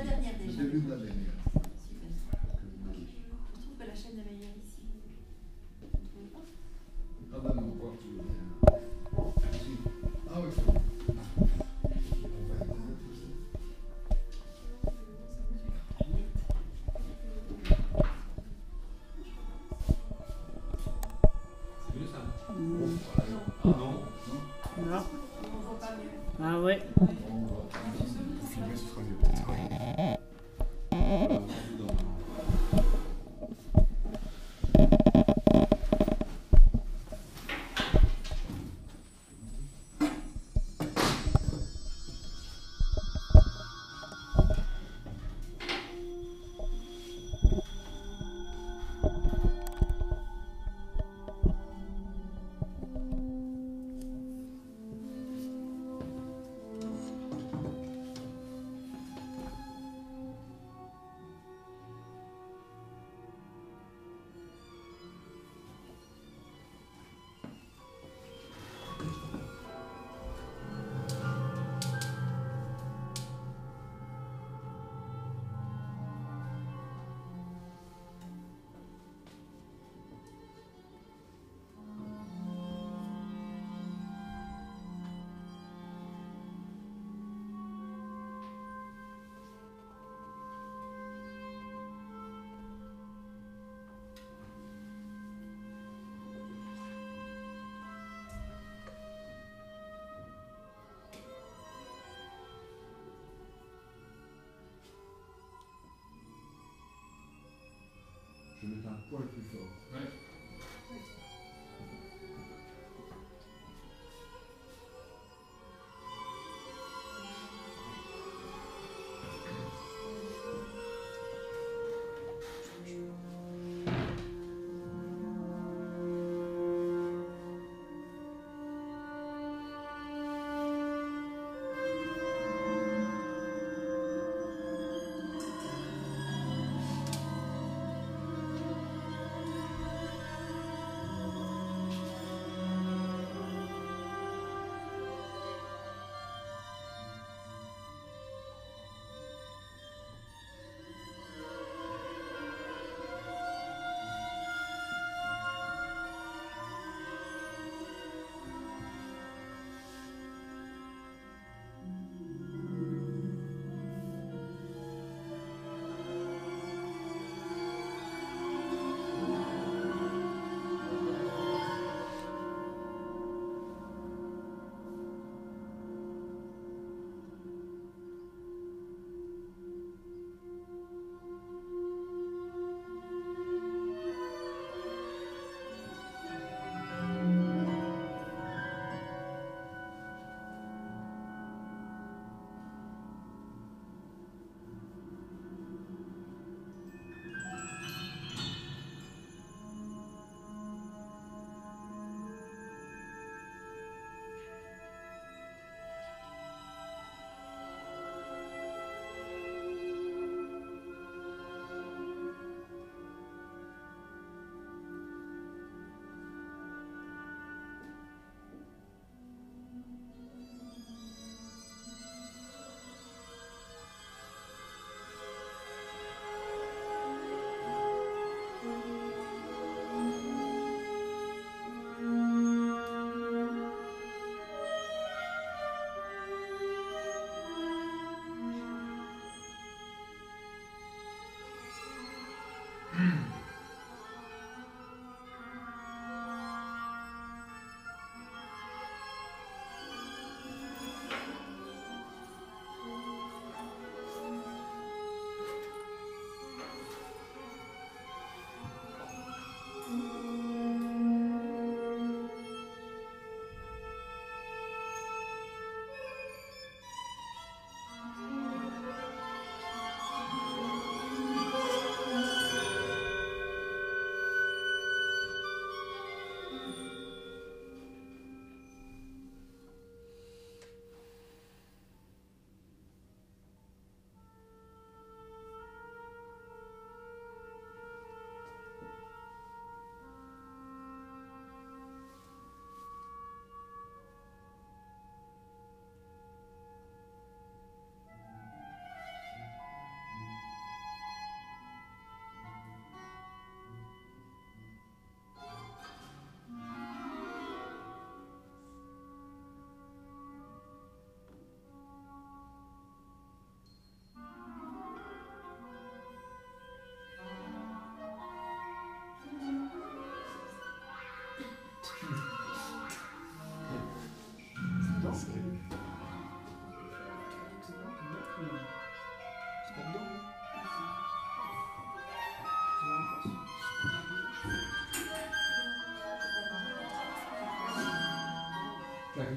dernière déjà. Le début de la dernière. Super. Je trouve que la chaîne est meilleure ici. Vous ne trouvez pas? Ah ben non, voir tout bien. Ici. Ah oui, c'est bon. On va éteindre tout ça. C'est mieux ça? Voilà. Ah non? Non. On ne voit pas mieux. Ah ouais. On va filmer, ce sera mieux peut-être. Voilà, on dans- Je vais mettre un poil plus fort. Ouais.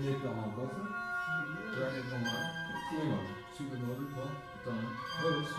heeft dan aanpassen. Ja, je hebt normaal. Goedemiddag. Super nodig, wat? Dan. Oh, dat is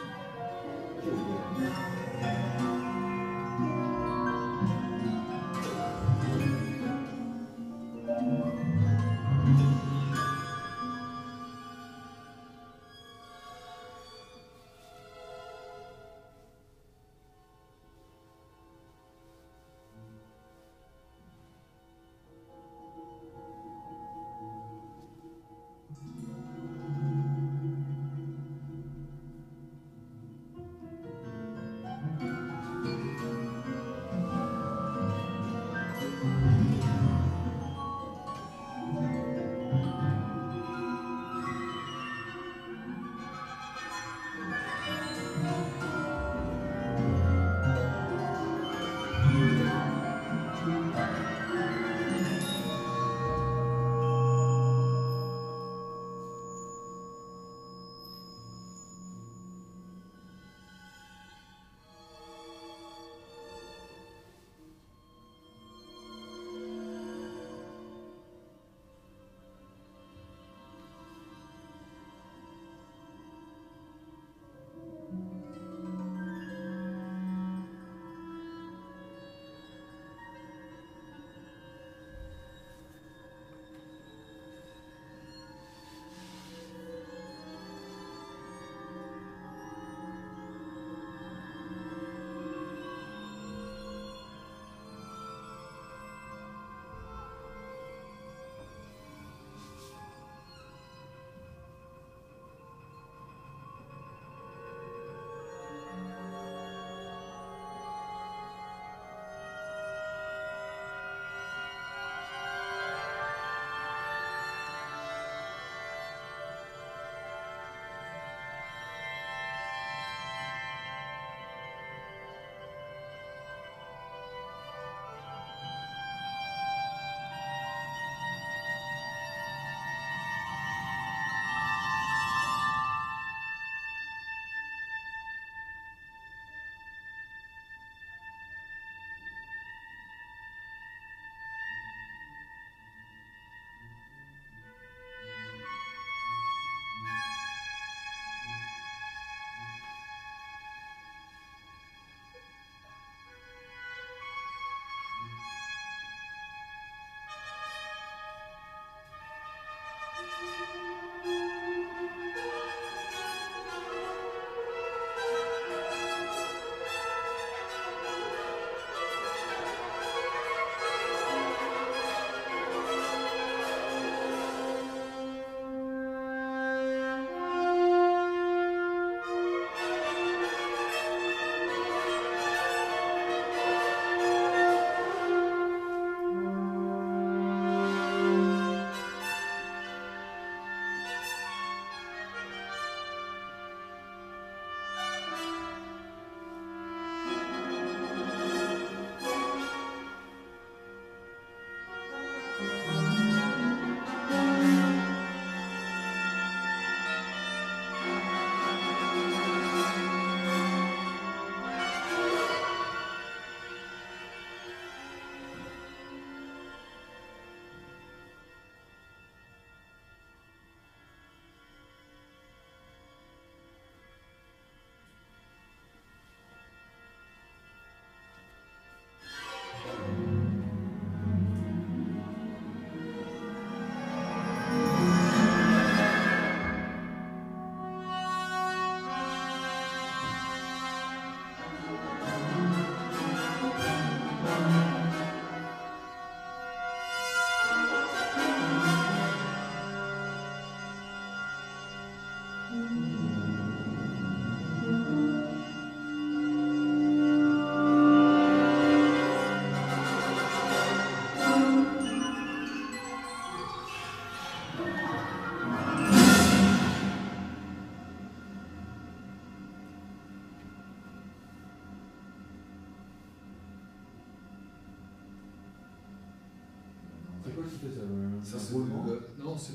Ça, c'est non, c'est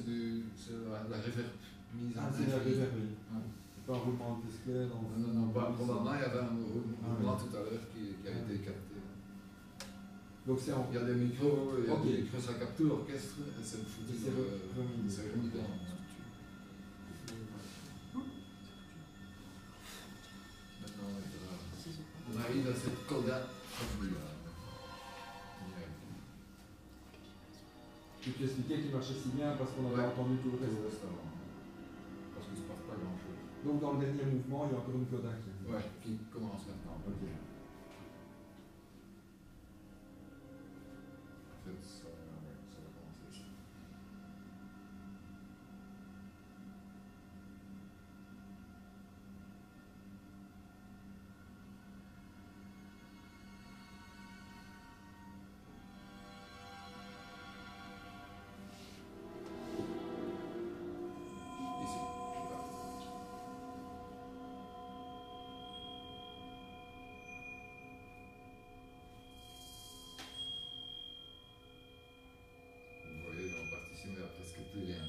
la réverb mise en c'est la réverb, oui. Ouais. C'est pas un roulement de disque clair. Non, pas. Pendant il y avait un roulement tout à l'heure qui a été capté. Donc c'est en. Il y a des micros, il y a Ok. des micros, ça capte tout l'orchestre et c'est foutu C'est remis. c'est remis dans la structure. Maintenant, on arrive à cette coda formidable. Tu t'expliquais qu'il marchait si bien parce qu'on avait Ouais. entendu tout le C'est reste. ça. Parce qu'il ne se passe pas grand chose. Donc dans le dernier mouvement, il y a encore une coda qui arrive. Ouais, qui commence maintenant. Ok. En fait, ça va commencer ça. Ici, voilà. Vous voyez, dans la partition, il n'y a presque plus rien.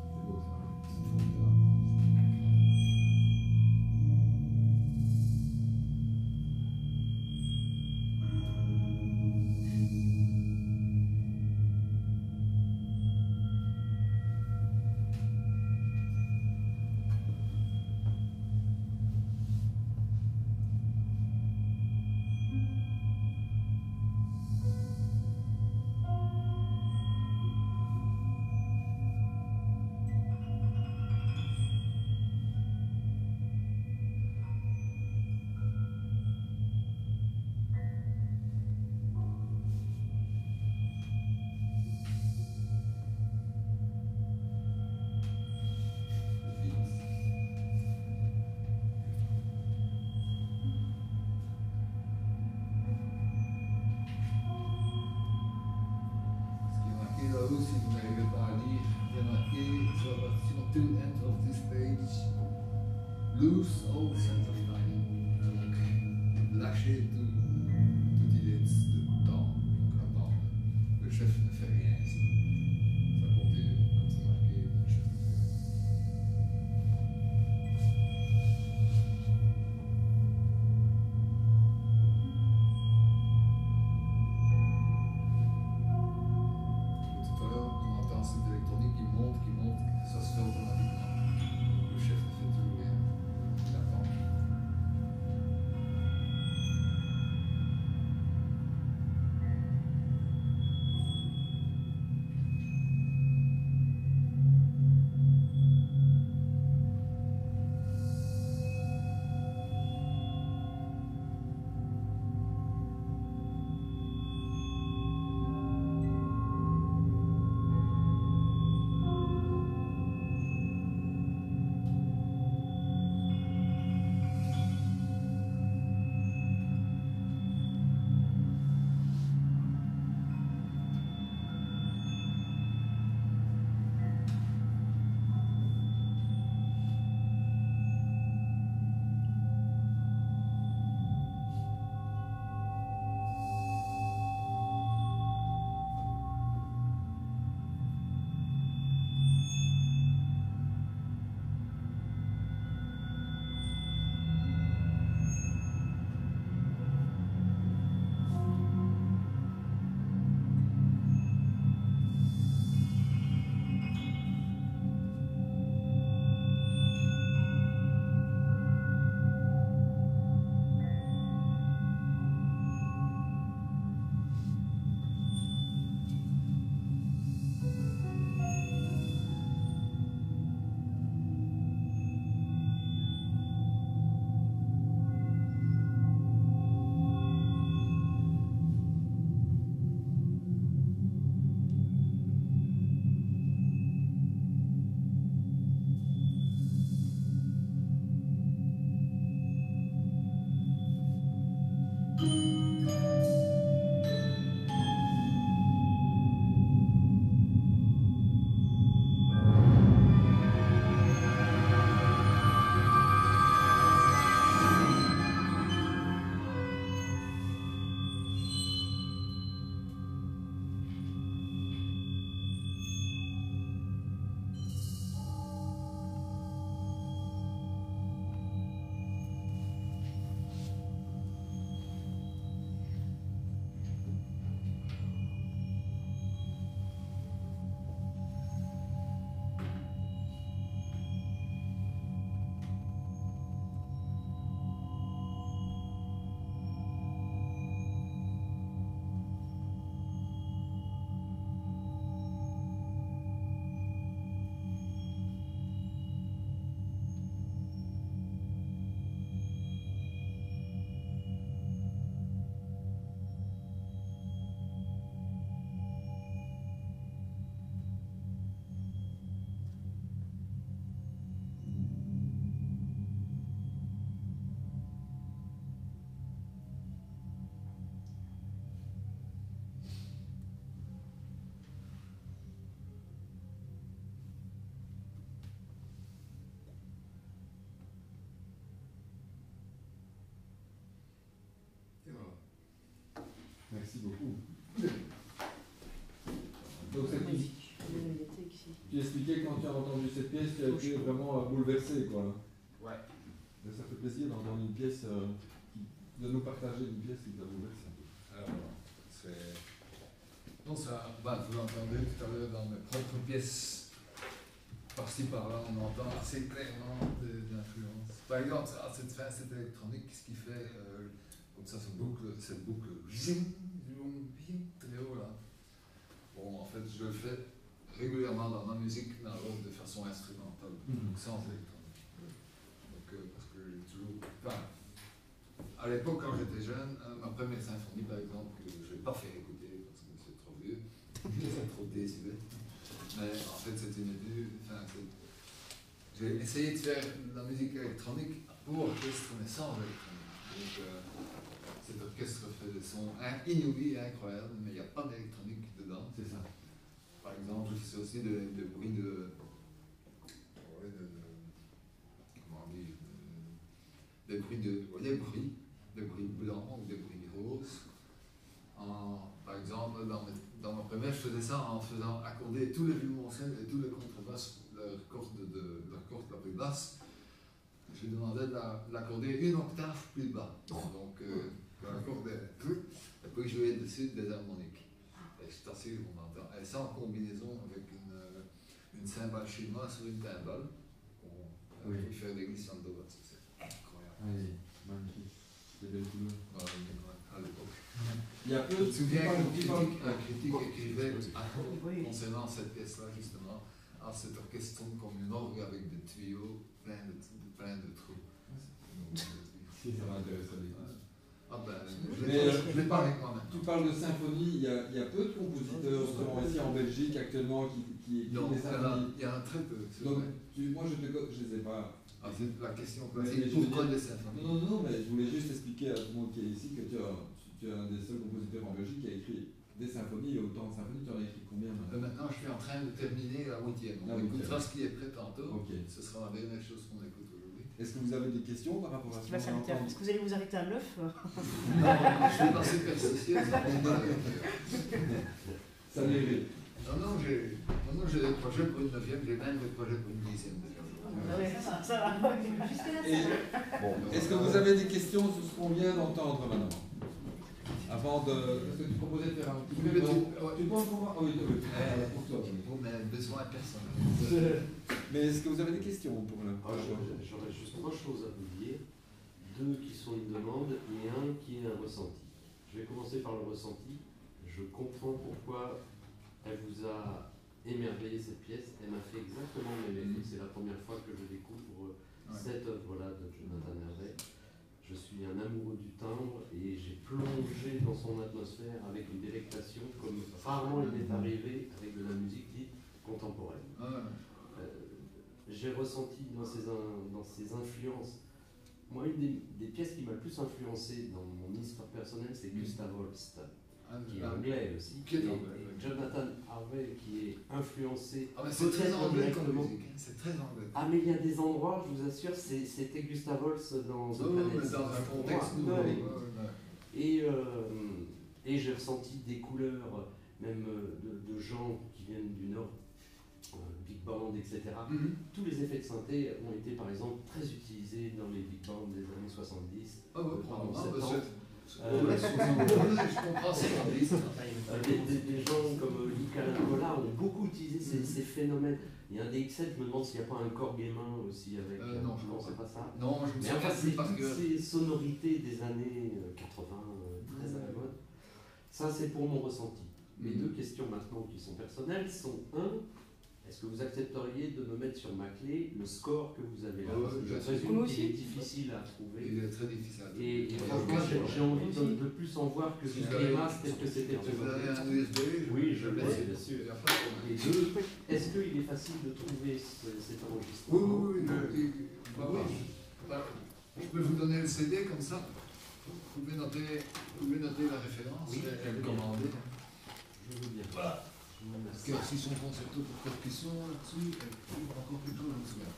C'est beau ça. Ce qui est marqué là-haut, si vous n'arrivez pas à lire, il y a marqué sur la partition till end of this page, lose all sense of time. Donc, lâchez toute idée de temps. Donc, attendre. Le chef ne fait rien ici. Ça continue, comme c'est marqué, le chef ne fait rien. Tout à l'heure, on entend cette électronique qui monte, ça se fait automatiquement. Le chef ne fait toujours rien. Il attend. Merci beaucoup. Donc, tu expliquais quand tu as entendu cette pièce, tu as été vraiment bouleversé, quoi. Ouais. Ça fait plaisir d'entendre une pièce, de nous partager une pièce qui t'a bouleversé. Alors, c'est... Non, ça, bah, vous l'entendez tout à l'heure dans mes propres pièces, par-ci par-là, on entend assez clairement des influences. Par exemple, à cette fin, cette électronique, ce qui fait, comme ça, cette boucle, très haut là. Bon, en fait, je le fais régulièrement dans ma musique, mais alors de façon instrumentale, donc sans électronique. Donc, parce que j'ai toujours. Enfin, à l'époque, quand j'étais jeune, ma première symphonie, par exemple, que je n'ai pas fait écouter parce que c'est trop vieux, c'est trop décibel. Mais en fait, c'était une étude. Enfin, j'ai essayé de faire de la musique électronique pour orchestre, mais sans électronique. Donc, cet orchestre fait des sons inouïs, incroyables, mais il n'y a pas d'électronique dedans. C'est ça. Par exemple, je fais aussi des bruits de. Comment dire, des bruits blancs ou des bruits roses. Par exemple, dans ma première, je faisais ça en faisant accorder tous les violoncelles et tous les contrebasses leur corde la plus basse. Je demandais de l'accorder une octave plus bas. Donc, quand la corde est et puis jouer dessus des harmoniques. Et je t'assure, on entend. Et ça en combinaison avec une cymbale chinoise sur une timbale. On peut faire des glissando là-dessus. C'est incroyable. Oui, magnifique. C'est belle couleur. À l'époque. Il y a peu Je me souviens qu'un critique parle- écrivait concernant cette pièce-là, justement, cet orchestre sonne comme une orgue avec des tuyaux plein de trous. Si, ça m'intéresse. Ah ben, Mais, je l'ai pas avec moi-même. Tu parles de symphonie, il y a peu de compositeurs justement ici en Belgique actuellement qui écrivent Non, des symphonies. il y en a très peu. Donc, moi je les ai pas. Ah, c'est la question Mais classique. je veux Pourquoi dire- des symphonies? Non, mais je voulais juste expliquer à tout le monde qui est ici que tu es un des seuls compositeurs en Belgique qui a écrit des symphonies, et autant de symphonies, tu en as écrit combien maintenant? Maintenant, je suis en train de terminer la 8e. La On huitième. écoutera ce qui est prêt tantôt. Ok. Ce sera la dernière chose qu'on écoute aujourd'hui. Est-ce que vous avez des questions par rapport à ce Qui va qu'on a s'arrêter à- entendu? Est-ce que vous allez vous arrêter à 9 Non, je vais passer persistien, ça compte pas. Ça mérite. Non, j'ai des projets pour une 9e, j'ai même des projets pour une 10e déjà. Ah ouais, ça va. Jusqu'à la Et- fin. Est-ce que vous avez des questions sur ce qu'on vient d'entendre maintenant? Avant de. Est-ce que tu proposais de faire un petit peu de. Tu peux encore. Oui, pour toi. oui. Pour mes besoins personnels. Mais est-ce que vous avez des questions pour le. J'aurais juste trois choses à vous dire. Deux qui sont une demande et un qui est un ressenti. Je vais commencer par le ressenti. Je comprends pourquoi elle vous a émerveillé cette pièce. Elle m'a fait exactement le même effet. C'est la première fois que je découvre cette œuvre-là de Jonathan Hervé. Je suis un amoureux du timbre et j'ai plongé dans son atmosphère avec une délectation comme rarement il m'est arrivé avec de la musique dite contemporaine. J'ai ressenti dans ces influences. Moi, une des pièces qui m'a le plus influencé dans mon histoire personnelle, c'est Gustav Holst, qui est anglais aussi. Qui est et anglais, oui. Jonathan Harvey, qui est influencé. Ah, mais c'est très peut-être anglais comme directement. musique. Hein. C'est très anglais. Ah, mais il y a des endroits, je vous assure, c'était Gustav Holst dans The mais Planet. dans un contexte Ouais, nouveau. ouais. Et j'ai ressenti des couleurs, même de gens qui viennent du Nord, big band, etc. Tous les effets de synthé ont été, par exemple, très utilisés dans les big bands des années 70. Ah ouais, pardon, probablement. 70. Je comprends ces artistes. Des gens comme Luca Lancola ont beaucoup utilisé ces phénomènes. Il y a un DX7, je me demande s'il n'y a pas un corps gaiement aussi avec. Non, je pense c'est pas ça. Non, je me Mais souviens enfin, plus c'est parce toutes que. ces sonorités des années 80, très à la mode. Ça, c'est pour mon ressenti. Mes deux questions maintenant qui sont personnelles sont est-ce que vous accepteriez de me mettre sur ma clé le score que vous avez là? Ouais, Parce que je bien sûr. présume Nous qu'il aussi. est difficile à trouver. Il est très difficile à trouver. Et franchement, j'ai envie de plus en voir que Si du vous avez- grimace tel que c'était Si vous avez présenté. un USB, Oui, je laisse. l'ai, bien sûr. Il y a pas de problème. Et deux, est-ce qu'il est facile de trouver cet Oui, enregistrement? Je peux vous donner le CD comme ça. Vous pouvez noter la référence Oui, et le commander. Je veux bien. Voilà. Je vous Parce remercie. que si son concerto pour percussion là-dessus, il y a encore quelque chose, je me souviens.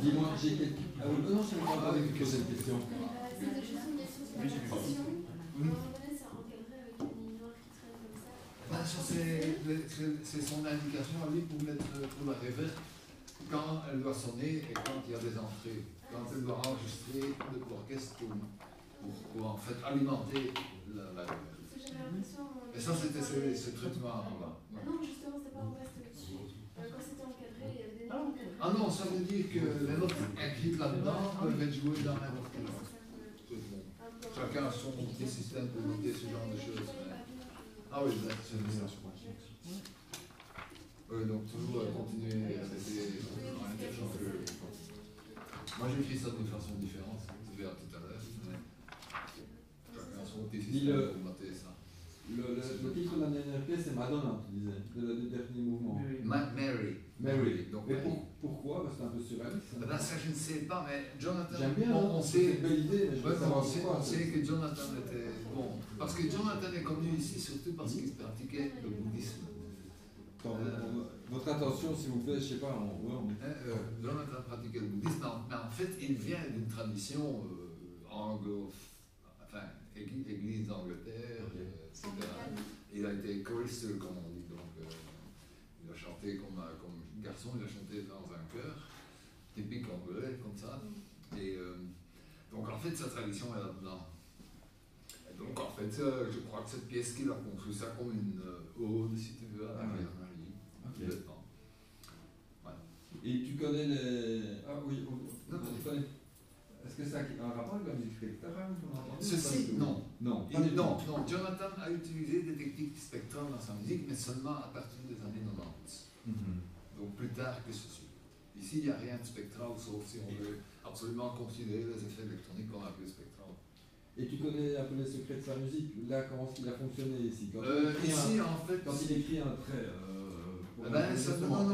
Dis-moi, j'ai quelques. Ah oui, non, je ne pas poser une question. C'était juste une question sur la partition. On connaît c'est son indication à lui pour la réverb quand elle doit sonner et quand il y a des entrées. Quand elle doit enregistrer l'orchestre pour en fait alimenter la réverb. J'avais l'impression. Et ça, c'était ce traitement là. Non, justement, c'était pas en bas, c'était au-dessus. Quand c'était encadré, il y avait des notes encadrées. Ah non, ça veut dire que les notes écrites là-dedans peuvent être jouées dans n'importe quel ordre. Chacun a son petit système pour noter ce genre de choses. Ah oui, c'est ça. Oui, donc toujours continuer à répéter en indiquant que. Moi j'écris ça d'une façon différente, je l'ai dit tout à l'heure. Chacun a son petit système pour noter ça. Le titre de la dernière pièce, c'est Madonna, tu disais, du dernier mouvement. Mary. Donc, Et pourquoi? Parce que c'est un peu surréaliste. ben, ça, je ne sais pas, mais Jonathan. J'aime bien, on c'est sait. une belle idée, mais je veux Ouais, savoir on pourquoi. sait que Jonathan était bon. Parce que Jonathan est connu ici surtout parce qu'il pratiquait le bouddhisme. Votre attention, s'il vous plaît, je sais pas, Jonathan pratiquait le bouddhisme, mais en fait, il vient d'une tradition anglo, enfin, église d'Angleterre, etc. Il a été chorister, comme on dit, donc il a chanté comme garçon, il a chanté dans un chœur, typique anglais, comme ça. Et donc en fait, sa tradition est là-dedans. Et donc en fait, je crois que cette pièce qu'il a construit ça comme une ode, si tu veux, à la Vierge Marie. Complètement. Ouais. Et tu connais les. Ah oui, Non. tu connais. Est-ce que ça a un rapport avec la musique spectrale? Ceci, non. Non, Non, Jonathan a utilisé des techniques spectrales dans sa musique, mais seulement à partir des années 90. Donc plus tard que ceci. Ici, il n'y a rien de spectral, sauf si on veut absolument considérer les effets électroniques qu'on appelle spectral. Et tu connais un peu les secrets de sa musique? Là, comment est-ce qu'il a fonctionné ici? Ici, en fait. Quand il écrit un trait. Non,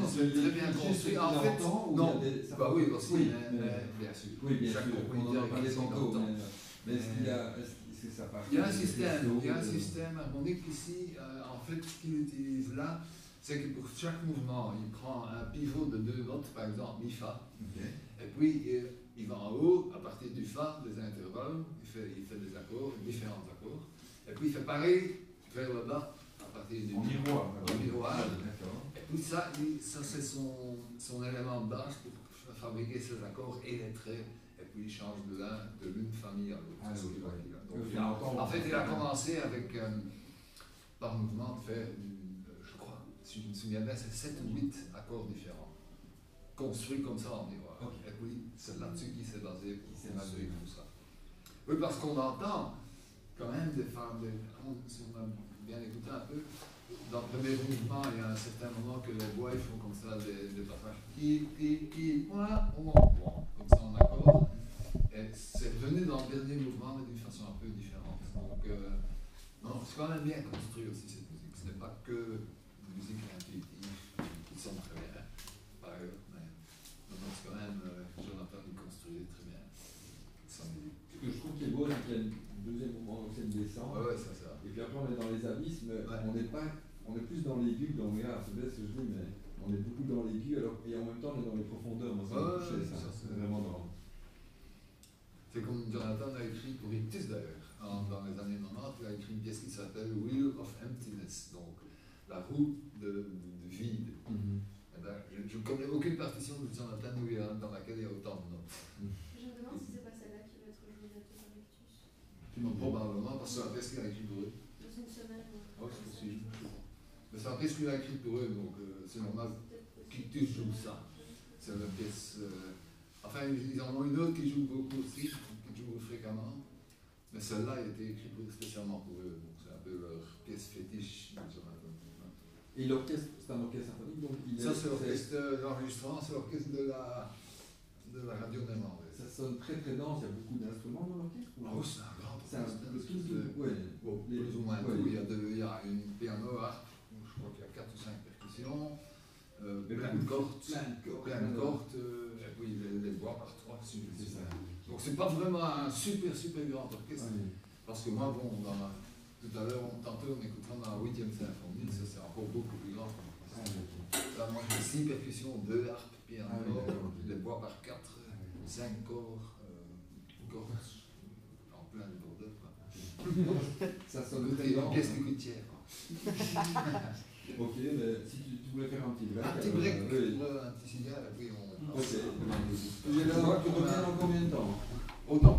c'est très bien construit. En fait, non. Bah oui, aussi, mais bien sûr. Oui, bien sûr. On en a parlé écrit tantôt. longtemps. Mais est-ce que ça part? Il y a un système harmonique ici. En fait, ce qu'il utilise là, c'est que pour chaque mouvement, il prend un pivot de 2 notes, par exemple, mi, fa. Et puis, il va en haut, à partir du fa, des intervalles, il fait des accords, différents accords. Et puis, il fait pareil vers le bas, à partir du miroir. Et puis, ça c'est son élément de base pour fabriquer ses accords et les traits. Et puis, il change de l'une famille à l'autre. En fait, il a commencé avec, par mouvement, de faire, je crois, si je me souviens bien, c'est 7 ou 8 accords différents, construits comme ça en miroir. Et puis, c'est là-dessus qu'il s'est basé pour construire tout ça. Oui, parce qu'on entend quand même des femmes, si on a bien écouté un peu, dans le premier mouvement, il y a un certain moment que les voix ils font comme ça des passages comme ça en accord. Et c'est revenu dans le dernier mouvement, mais d'une façon un peu différente. Donc, non, c'est quand même bien construit aussi cette musique. Ce n'est pas que de musique intuitive qui sonne très bien, par ailleurs, mais non, c'est quand même Jonathan qui construisait très bien sa musique. Ce que je trouve qui est beau, c'est qu'il y a le deuxième mouvement, donc c'est une descente. Ouais, c'est ça. Et puis après, on est dans les abysses, mais on est plus dans l'aigu que dans le grave. C'est bien ce que je dis, mais on est beaucoup dans l'aigu, et en même temps, on est dans les profondeurs. Moi, ça m'a touché, ça. C'est vraiment dans. C'est comme Jonathan a écrit pour Ictus d'ailleurs, dans les années 90, il a écrit une pièce qui s'appelle Wheel of Emptiness, donc la roue du vide. Et ben, je ne connais aucune partition de Jonathan dans laquelle il y a autant de notes. Je me demande si c'est pas celle-là qui va être jouée bientôt par Ictus. Probablement, parce que c'est la pièce qu'il a écrite pour eux. Dans une semaine. Oh, c'est possible. Mais c'est la pièce qu'il a écrite pour eux, donc c'est normal qu'Ictus joue ça. C'est la pièce. Enfin, ils en ont une autre qui joue beaucoup aussi, qui joue fréquemment. Mais celle-là a été écrite spécialement pour eux, donc c'est un peu leur pièce fétiche de Jonathan. Et l'orchestre, c'est un orchestre symphonique, donc Ça, c'est l'orchestre d'enregistrement, c'est l'orchestre de la radio néerlandaise. Ça sonne très très dense, il y a beaucoup d'instruments dans l'orchestre? Oh, c'est un grand orchestre. Plus ou moins tout. Il y a une piano harpe, je crois qu'il y a 4 ou 5 percussions, plein de cordes, et puis les voix par 3. Donc c'est pas vraiment un super grand orchestre. Parce que moi, bon, tout à l'heure, tantôt on écoutait dans la 8e symphonie, ça c'est encore beaucoup plus grand. Là, moi j'ai 6 percussions, 2 harpes, piano, des voix par 4, 5 corps, en plein de bordel. Ça sonne très une dense. pièce du gouttière. Ok, mais si tu voulais faire un petit break. Un petit break, oui. un petit cigare, et puis on. Ok, J'ai tu reviens dans combien de temps? Oh non,